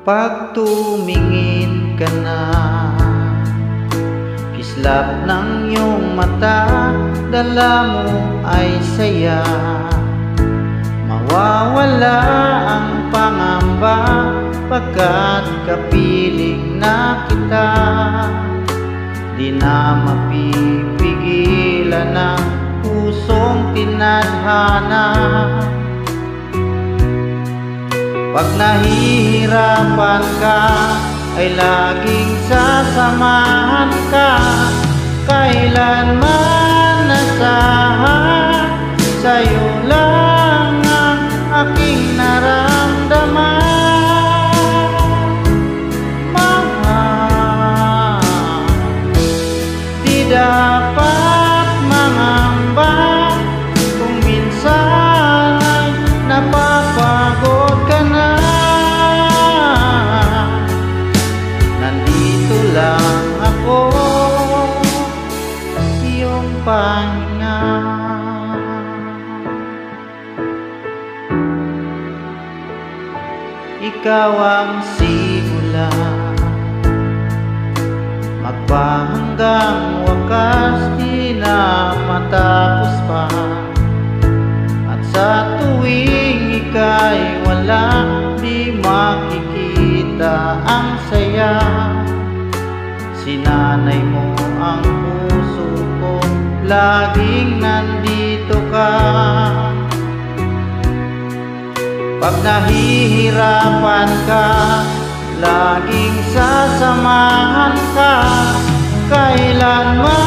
Pag tumingin ka na, kislap ng iyong mata, dala mo ay saya. Mawawala ang pangamba pagkat kapiling na kita. Di na mapipigilan ang pusong tinadhana. Pag nahihirapan ka, ay laging sasamahan ka. Kailanman nasahan, sa'yo lang ang aking naramdaman. Mahal, di dapat mangamba kung minsan ay napapagod ka na. Nandito lang ako, iyong pahinga. Ikaw ang simula, magpahanggang wakas, di na matapos pa. At sa tuwing ika'y wala, di makikita ang saya. Sinanay mo ang puso ko, laging nandito ka. Pag nahihirapan ka, laging sasamahan ka. Kailanman